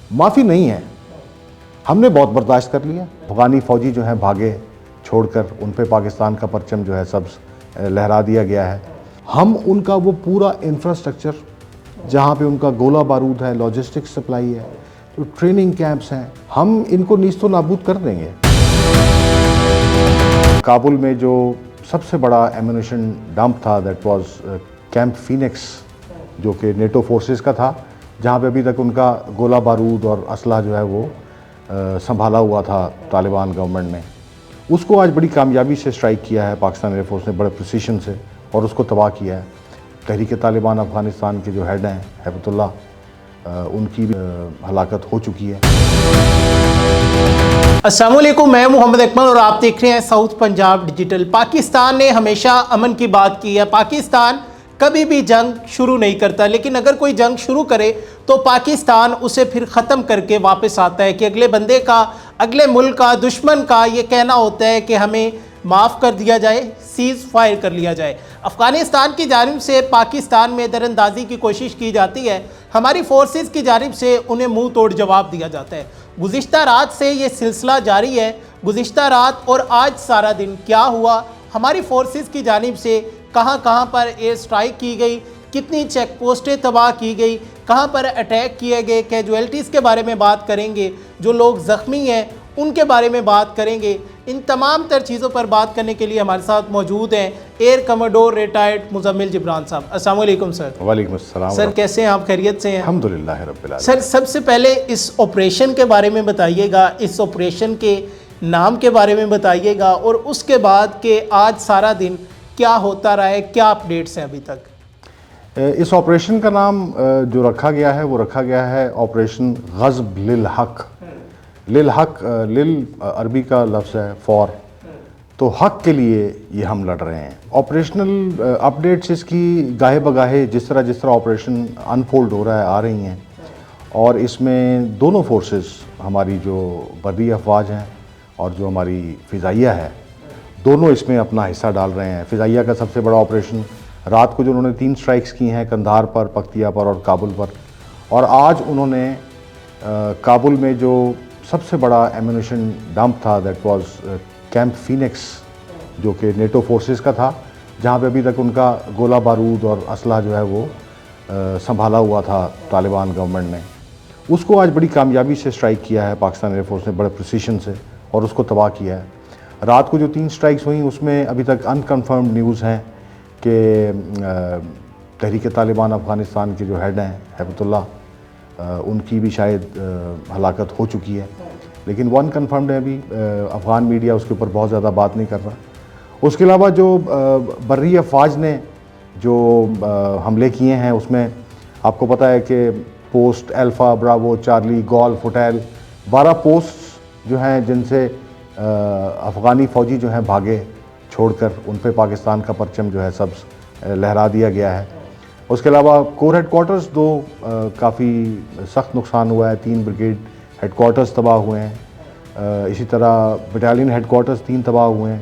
माफ़ी नहीं है। हमने बहुत बर्दाश्त कर लिया। अफगानी फ़ौजी जो हैं भागे छोड़कर, उन पे पाकिस्तान का परचम जो है सब लहरा दिया गया है। हम उनका वो पूरा इंफ्रास्ट्रक्चर जहाँ पे उनका गोला बारूद है, लॉजिस्टिक्स सप्लाई है, जो ट्रेनिंग कैंप्स हैं, हम इनको नीस्तो नाबूद कर देंगे। काबुल में जो सबसे बड़ा एम्यूनिशन डंप था, दैट वाज कैंप फीनिक्स, जो कि नेटो फोर्सेस का था, जहाँ पे अभी तक उनका गोला बारूद और असला जो है वो संभाला हुआ था तालिबान गवर्नमेंट ने। उसको आज बड़ी कामयाबी से स्ट्राइक किया है पाकिस्तान एयरफोर्स ने, बड़े प्रिसीशन से, और उसको तबाह किया है। तहरीक तालिबान अफ़गानिस्तान के जो हेड हैं हैबतुल्लाह, उनकी भी हलाकत हो चुकी है। अस्सलाम वालेकुम, मैं मोहम्मद अकमल और आप देख रहे हैं साउथ पंजाब डिजिटल। पाकिस्तान ने हमेशा अमन की बात की है। पाकिस्तान कभी भी जंग शुरू नहीं करता, लेकिन अगर कोई जंग शुरू करे तो पाकिस्तान उसे फिर ख़त्म करके वापस आता है कि अगले बंदे का, अगले मुल्क का, दुश्मन का ये कहना होता है कि हमें माफ़ कर दिया जाए, सीज़ फायर कर लिया जाए। अफ़गानिस्तान की जानिब से पाकिस्तान में दरअंदाजी की कोशिश की जाती है, हमारी फोर्सेस की जानिब से उन्हें मुंह तोड़ जवाब दिया जाता है। गुज़िश्ता रात से ये सिलसिला जारी है। गुज़िश्ता रात और आज सारा दिन क्या हुआ, हमारी फोर्सेस की जानिब से कहाँ कहाँ पर एयर स्ट्राइक की गई, कितनी चेक पोस्टें तबाह की गई, कहाँ पर अटैक किए गए, कैजुअल्टीज़ के बारे में बात करेंगे, जो लोग ज़ख्मी हैं उनके बारे में बात करेंगे। इन तमाम तर चीज़ों पर बात करने के लिए हमारे साथ मौजूद हैं air commodore retired Muzammil Jibran sahab. अस्सलाम वालेकुम सर। वालेकुम अस्सलाम सर, कैसे हैं आप? खैरियत से हैं? अल्हम्दुलिल्लाह रब्बिल आलमीन। सर, सबसे पहले इस ऑपरेशन के बारे में बताइएगा, इस ऑपरेशन के नाम के बारे में बताइएगा, और उसके बाद के आज सारा दिन क्या होता रहा है, क्या अपडेट्स हैं अभी तक? इस ऑपरेशन का नाम जो रखा गया है वो रखा गया है ऑपरेशन ग़ज़ब लिल हक़। लिल हक़, लिल अरबी का लफ्ज़ है फॉर, तो हक़ के लिए ये हम लड़ रहे हैं। ऑपरेशनल अपडेट्स इसकी गाहे बगाहे जिस तरह ऑपरेशन अनफोल्ड हो रहा है आ रही हैं, और इसमें दोनों फोर्सेस, हमारी जो बर्री अफवाज हैं और जो हमारी फ़िज़ाइया है, दोनों इसमें अपना हिस्सा डाल रहे हैं। फ़िज़ाइया का सबसे बड़ा ऑपरेशन रात को जो उन्होंने 3 स्ट्राइक्स की हैं, कंधार पर, पख्तिया पर और काबुल पर, और आज उन्होंने काबुल में जो सबसे बड़ा एम्यूनिशन डंप था, दैट वाज कैंप फीनिक्स, जो कि नेटो फोर्सेस का था, जहाँ पे अभी तक उनका गोला बारूद और असला जो है वो संभाला हुआ था तालिबान गवर्नमेंट ने। उसको आज बड़ी कामयाबी से स्ट्राइक किया है पाकिस्तान एयरफोर्स ने, बड़े प्रिसीशन से, और उसको तबाह किया है। रात को जो 3 स्ट्राइक्स हुई उसमें अभी तक अनकन्फर्म्ड न्यूज़ हैं कि तहरीक तालिबान अफ़गानिस्तान के जो हेड हैं हैबतुल्लाह, उनकी भी शायद हलाकत हो चुकी है, लेकिन वन कन्फर्म्ड है। अभी अफ़गान मीडिया उसके ऊपर बहुत ज़्यादा बात नहीं कर रहा। उसके अलावा जो बर्री अफवाज ने जो हमले किए हैं, उसमें आपको पता है कि post alpha, Bravo, Charlie, golf, hotel, 12 post जो हैं जिनसे अफ़गानी फ़ौजी जो हैं भागे छोड़कर, उन पे पाकिस्तान का परचम जो है सब लहरा दिया गया है। उसके अलावा कोर हेडक्वार्टर्स 2 काफ़ी सख्त नुकसान हुआ है, 3 ब्रिगेड हेडक्वार्टर्स तबाह हुए हैं, इसी तरह बटालियन हेडक्वार्टर्स 3 तबाह हुए हैं।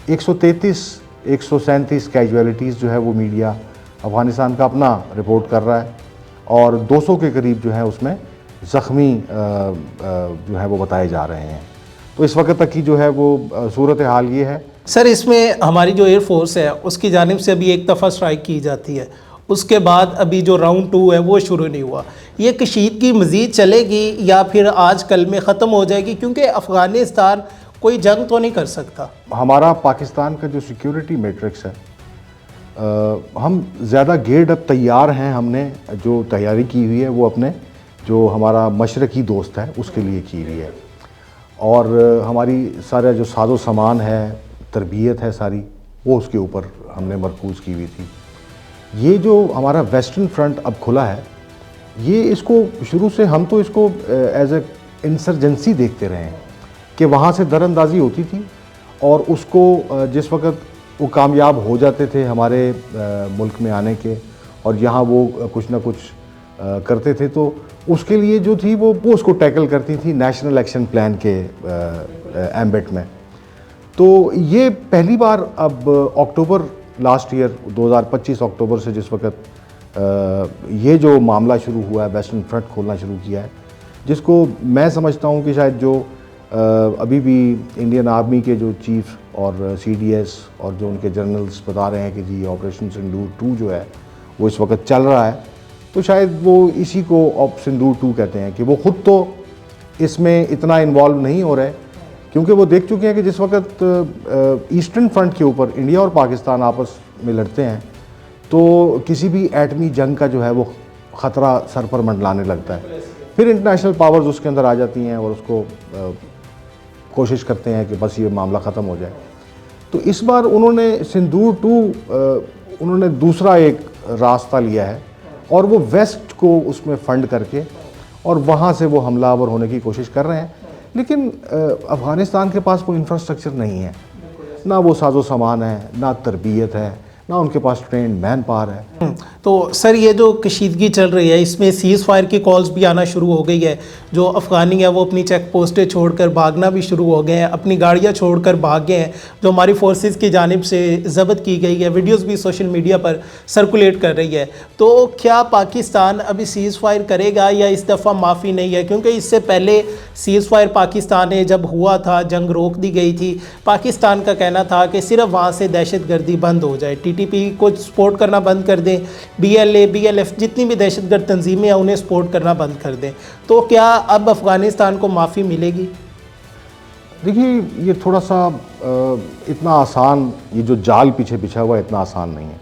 137 कैजुअलिटीज़ जो है वो मीडिया अफ़गानिस्तान का अपना रिपोर्ट कर रहा है, और 200 के करीब जो है उसमें ज़ख्मी जो है वो बताए जा रहे हैं। तो इस वक्त तक की जो है वो सूरत हाल ये है। सर, इसमें हमारी जो एयरफोर्स है उसकी जानिब से अभी एक दफ़ा स्ट्राइक की जाती है, उसके बाद अभी जो राउंड 2 है वो शुरू नहीं हुआ। ये कशीदगी मज़ीद चलेगी या फिर आज कल में ख़त्म हो जाएगी? क्योंकि अफ़गानिस्तान कोई जंग तो नहीं कर सकता। हमारा पाकिस्तान का जो सिक्योरिटी मैट्रिक्स है, हम ज़्यादा गेड अब तैयार हैं। हमने जो तैयारी की हुई है वो अपने जो हमारा मशरक़ी दोस्त है उसके लिए की हुई है, और हमारी सारा जो साजो सामान है, तरबियत है सारी, वो उसके ऊपर हमने मरकूज़ की हुई थी। ये जो हमारा वेस्टर्न फ्रंट अब खुला है, ये इसको शुरू से हम तो इसको एज ए इंसर्जेंसी देखते रहे हैं कि वहाँ से दरअंदाज़ी होती थी, और उसको जिस वक्त वो कामयाब हो जाते थे हमारे मुल्क में आने के, और यहाँ वो कुछ ना कुछ करते थे, तो उसके लिए जो थी वो उसको टैकल करती थी नेशनल एक्शन प्लान के एम्बेट में। तो ये पहली बार अब अक्टूबर लास्ट ईयर 2025 अक्टूबर से जिस वक्त ये जो मामला शुरू हुआ है, वेस्टर्न फ्रंट खोलना शुरू किया है, जिसको मैं समझता हूँ कि शायद जो अभी भी इंडियन आर्मी के जो चीफ और CDS और जो उनके जनरल्स बता रहे हैं कि जी ऑपरेशन सिंदूर 2 जो है वो इस वक्त चल रहा है, तो शायद वो इसी को सिंदूर 2 कहते हैं कि वो ख़ुद तो इसमें इतना इन्वॉल्व नहीं हो रहे, क्योंकि वो देख चुके हैं कि जिस वक्त ईस्टर्न फ्रंट के ऊपर इंडिया और पाकिस्तान आपस में लड़ते हैं तो किसी भी एटमी जंग का जो है वो ख़तरा सर पर मंडलाने लगता है। फिर इंटरनेशनल पावर्स उसके अंदर आ जाती हैं और उसको कोशिश करते हैं कि बस ये मामला ख़त्म हो जाए। तो इस बार उन्होंने सिंदूर 2 उन्होंने दूसरा एक रास्ता लिया है और वो वेस्ट को उसमें फ़ंड करके और वहाँ से वो हमलावर होने की कोशिश कर रहे हैं। लेकिन अफ़गानिस्तान के पास कोई इंफ्रास्ट्रक्चर नहीं है, ना वो साजो सामान है, ना तरबियत है, ना उनके पास ट्रेंड मैन पावर है। तो सर ये जो कशीदगी चल रही है इसमें सीज़ फायर की कॉल्स भी आना शुरू हो गई है। जो अफ़गानी है वो अपनी चेक पोस्टें छोड़कर भागना भी शुरू हो गए हैं, अपनी गाड़ियां छोड़कर भाग गए हैं, जो हमारी फोर्सेस की जानिब से ज़ब्त की गई है। वीडियोस भी सोशल मीडिया पर सर्कुलेट कर रही है। तो क्या पाकिस्तान अभी सीज़ फायर करेगा या इस दफ़ा माफ़ी नहीं है? क्योंकि इससे पहले सीज़ फायर पाकिस्तान ने जब हुआ था, जंग रोक दी गई थी, पाकिस्तान का कहना था कि सिर्फ वहाँ से दहशत गर्दी बंद हो जाए, TTP को सपोर्ट करना बंद कर दें, BLA BLF जितनी भी दहशतगर्द तंजीमें हैं उन्हें सपोर्ट करना बंद कर दें। तो क्या अब अफ़गानिस्तान को माफ़ी मिलेगी? देखिए, ये थोड़ा सा इतना आसान, ये जो जाल पीछे बिछा हुआ है इतना आसान नहीं है।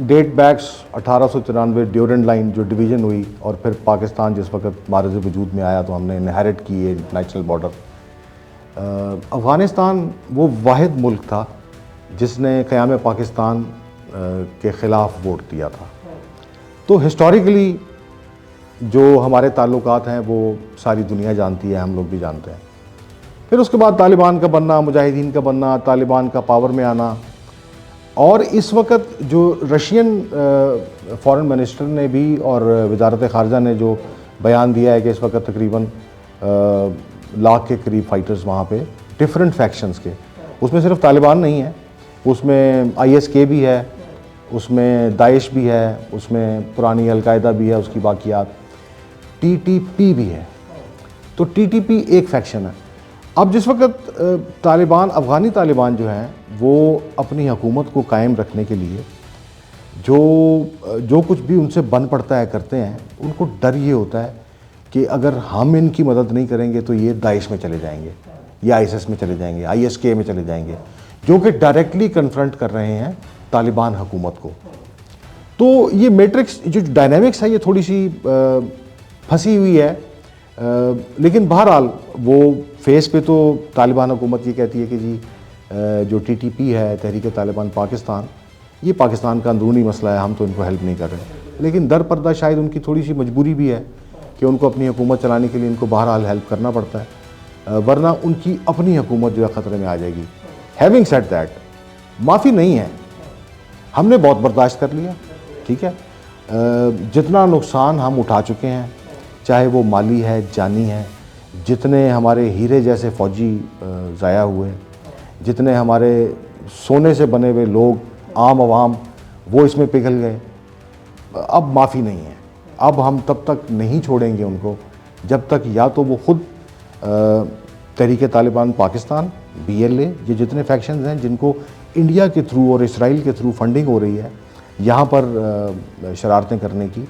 डेट बैक्स 1893 ड्यूरेंट लाइन जो डिवीज़न हुई और फिर पाकिस्तान जिस वक्त मारज़ वजूद में आया तो हमने इनहेरिट की ये नेशनल बॉर्डर। अफ़गानिस्तान वो वाहिद मुल्क था जिसने क़याम पाकिस्तान के ख़िलाफ़ वोट दिया था। तो हिस्टोरिकली जो हमारे ताल्लुकात हैं वो सारी दुनिया जानती है, हम लोग भी जानते हैं। फिर उसके बाद तालिबान का बनना, मुजाहिदीन का बनना, तालिबान का पावर में आना, और इस वक्त जो रशियन फॉरेन मिनिस्टर ने भी और वजारत ख़ारजा ने जो बयान दिया है कि इस वक्त तकरीबन लाख के करीब फ़ाइटर्स वहाँ पे डिफरेंट फैक्शंस के, उसमें सिर्फ तालिबान नहीं है, उसमें ISK भी है, उसमें दाइश भी है, उसमें पुरानी अलकायदा भी है, उसकी बाकियात, TTP भी है। तो TTP एक फैक्शन है। अब जिस वक्त तालिबान, अफ़गानी तालिबान जो हैं वो अपनी हुकूमत को कायम रखने के लिए जो कुछ भी उनसे बन पड़ता है करते हैं, उनको डर ये होता है कि अगर हम इनकी मदद नहीं करेंगे तो ये दाइश में चले जाएंगे, या ISIS में चले जाएंगे, ISK में चले जाएंगे, जो कि डायरेक्टली कन्फ्रंट कर रहे हैं तालिबान हुकूमत को। तो ये मैट्रिक्स जो डायनामिक्स है ये थोड़ी सी फंसी हुई है, लेकिन बहरहाल वो फेस पे तो तालिबान हुकूमत ये कहती है कि जी जो TTP है, तहरीक तालिबान पाकिस्तान, ये पाकिस्तान का अंदरूनी मसला है, हम तो इनको हेल्प नहीं कर रहे। लेकिन दर पर्दा शायद उनकी थोड़ी सी मजबूरी भी है कि उनको अपनी हुकूमत चलाने के लिए इनको बहरहाल हेल्प करना पड़ता है, वरना उनकी अपनी हुकूमत जो है ख़तरे में आ जाएगी। हैविंग सेड दैट, माफ़ी नहीं है, हमने बहुत बर्दाश्त कर लिया, ठीक है। जितना नुकसान हम उठा चुके हैं, चाहे वो माली है, जानी है, जितने हमारे हीरे जैसे फ़ौजी ज़ाया हुए, जितने हमारे सोने से बने हुए लोग, आम आवाम, वो इसमें पिघल गए, अब माफ़ी नहीं है। अब हम तब तक नहीं छोड़ेंगे उनको जब तक या तो वो ख़ुद तहरीक तालिबान पाकिस्तान, BLA, ये जितने फैक्शंस हैं जिनको इंडिया के थ्रू और इसराइल के थ्रू फंडिंग हो रही है यहाँ पर शरारतें करने की,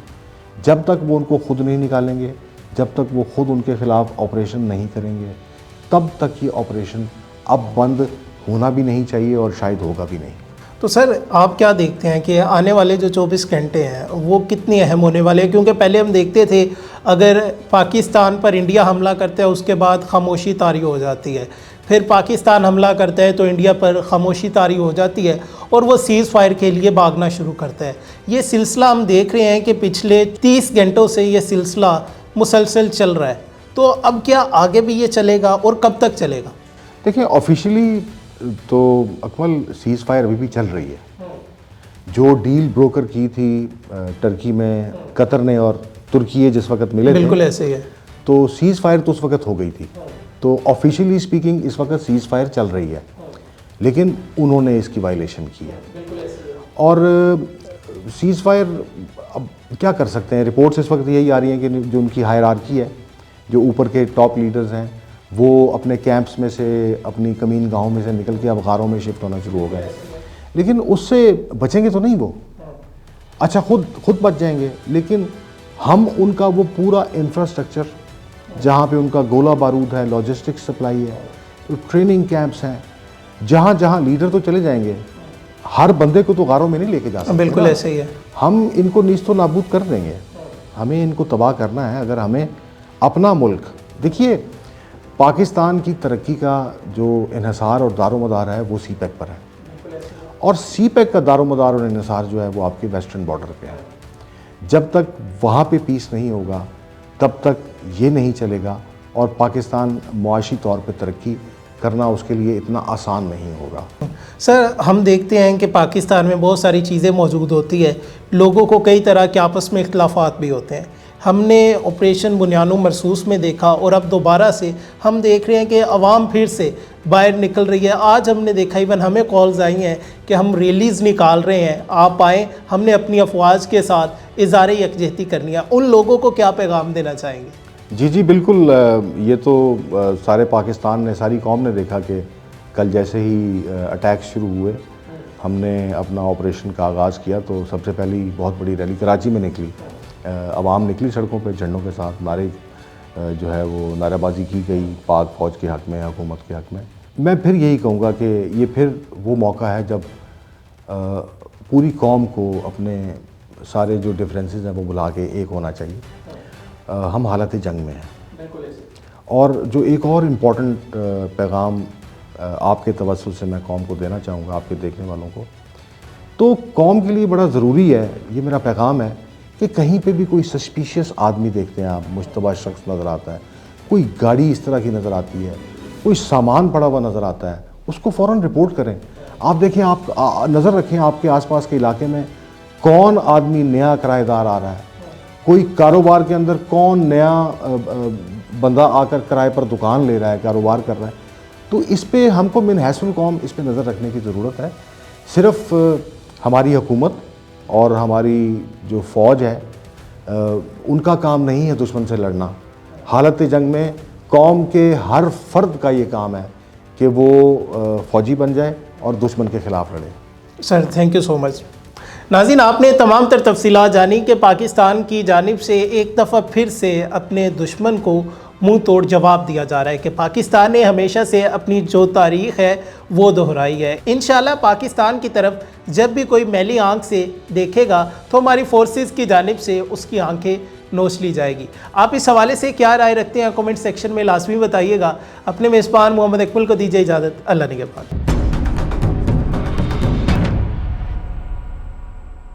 जब तक वो उनको ख़ुद नहीं निकालेंगे, जब तक वो ख़ुद उनके ख़िलाफ़ ऑपरेशन नहीं करेंगे, तब तक ये ऑपरेशन अब बंद होना भी नहीं चाहिए और शायद होगा भी नहीं। तो सर आप क्या देखते हैं कि आने वाले जो 24 घंटे हैं वो कितनी अहम होने वाले हैं? क्योंकि पहले हम देखते थे अगर पाकिस्तान पर इंडिया हमला करता है उसके बाद खामोशी तारी हो जाती है, फिर पाकिस्तान हमला करता है तो इंडिया पर खामोशी तारी हो जाती है और वो सीज़ फायर के लिए भागना शुरू करता है। ये सिलसिला हम देख रहे हैं कि पिछले 30 घंटों से ये सिलसिला मुसलसल चल रहा है। तो अब क्या आगे भी ये चलेगा और कब तक चलेगा? देखिए, ऑफिशियली तो अकमल सीज़ फायर अभी भी चल रही है। जो डील ब्रोकर की थी टर्की में कतर ने और तुर्की जिस वक्त मिले थे, बिल्कुल ऐसे ही है, तो सीज़ फायर तो उस वक्त हो गई थी। तो ऑफिशियली स्पीकिंग इस वक्त सीज़ फायर चल रही है, लेकिन उन्होंने इसकी वायलेशन की है। और सीज़ फायर अब क्या कर सकते हैं। रिपोर्ट्स इस वक्त यही आ रही हैं कि जो उनकी हायरार्की है, जो ऊपर के टॉप लीडर्स हैं, वो अपने कैंप्स में से, अपनी कमीन गाँव में से निकल के अब गारों में शिफ्ट होना शुरू हो गए। लेकिन उससे बचेंगे तो नहीं वो, अच्छा खुद बच जाएंगे, लेकिन हम उनका वो पूरा इंफ्रास्ट्रक्चर जहाँ पे उनका गोला बारूद है, लॉजिस्टिक्स सप्लाई है, तो ट्रेनिंग कैंप्स हैं, जहाँ जहाँ लीडर तो चले जाएंगे, हर बंदे को तो गारों में नहीं लेके जा सकते। बिल्कुल ऐसे ही है। हम इनको नीस्तो नाबूद कर देंगे, हमें इनको तबाह करना है। अगर हमें अपना मुल्क, देखिए पाकिस्तान की तरक्की का जो इन्हिसार और दारोमदार है वो CPEC पर है, और CPEC का दारोमदार और इन्हिसार जो है वो आपके वेस्टर्न बॉर्डर पे है। जब तक वहाँ पे पीस नहीं होगा तब तक ये नहीं चलेगा, और पाकिस्तान मुआशी तौर पे तरक्की करना उसके लिए इतना आसान नहीं होगा। सर, हम देखते हैं कि पाकिस्तान में बहुत सारी चीज़ें मौजूद होती है, लोगों को कई तरह के आपस में इख्तलाफात भी होते हैं। हमने ऑपरेशन बुनियानो मरसूस में देखा, और अब दोबारा से हम देख रहे हैं कि अवाम फिर से बाहर निकल रही है। आज हमने देखा, इवन हमें कॉल्स आई हैं कि हम रैलीज़ निकाल रहे हैं, आप आएँ, हमने अपनी अफवाज के साथ इज़हार यकजहती करनी है। उन लोगों को क्या पैगाम देना चाहेंगे? जी बिल्कुल, ये तो सारे पाकिस्तान ने, सारी कौम ने देखा कि कल जैसे ही अटैक शुरू हुए, हमने अपना ऑपरेशन का आगाज़ किया तो सबसे पहली बहुत बड़ी रैली कराची में निकली। अवाम निकली सड़कों पे झंडों के साथ, नारे जो है वो नारेबाजी की गई पाक फ़ौज के हक़ में, हुकूमत के हक़ में। मैं फिर यही कहूँगा कि ये फिर वो मौका है जब पूरी कौम को अपने सारे जो डिफरेंसेस हैं वो बुला के एक होना चाहिए। हम हालत जंग में हैं, और जो एक और इम्पॉर्टेंट पैगाम आपके तवज्जुह से मैं कौम को देना चाहूँगा, आपके देखने वालों को, तो कौम के लिए बड़ा ज़रूरी है, ये मेरा पैगाम है कि कहीं पे भी कोई सस्पिशियस आदमी देखते हैं आप, मुश्तबा शख्स नज़र आता है, कोई गाड़ी इस तरह की नज़र आती है, कोई सामान पड़ा हुआ नज़र आता है, उसको फ़ौरन रिपोर्ट करें। आप देखें, आप नज़र रखें आपके आसपास के इलाके में कौन आदमी नया किराएदार आ रहा है, कोई कारोबार के अंदर कौन नया बंदा आकर किराए पर दुकान ले रहा है, कारोबार कर रहा है। तो इस पे हमको मिन हैसुल कौम इस पे नज़र रखने की ज़रूरत है। सिर्फ़ हमारी हुकूमत और हमारी जो फ़ौज है उनका काम नहीं है दुश्मन से लड़ना। हालत जंग में कौम के हर फ़र्द का ये काम है कि वो फ़ौजी बन जाए और दुश्मन के ख़िलाफ़ लड़े। Sir, thank you so much. नाज़रीन, आपने तमाम तर तफसीलात जानी कि पाकिस्तान की जानिब से एक दफ़ा फिर से अपने दुश्मन को मुंह तोड़ जवाब दिया जा रहा है कि पाकिस्तान ने हमेशा से अपनी जो तारीख़ है वो दोहराई है। इंशाल्लाह पाकिस्तान की तरफ जब भी कोई मैली आंख से देखेगा तो हमारी फोर्सेस की जानिब से उसकी आंखें नोच ली जाएगी। आप इस हवाले से क्या राय रखते हैं कमेंट सेक्शन में लाजमी बताइएगा। अपने मेज़बान मोहम्मद अकमल को दीजिए इजाज़त। अल्लाह निगहबान।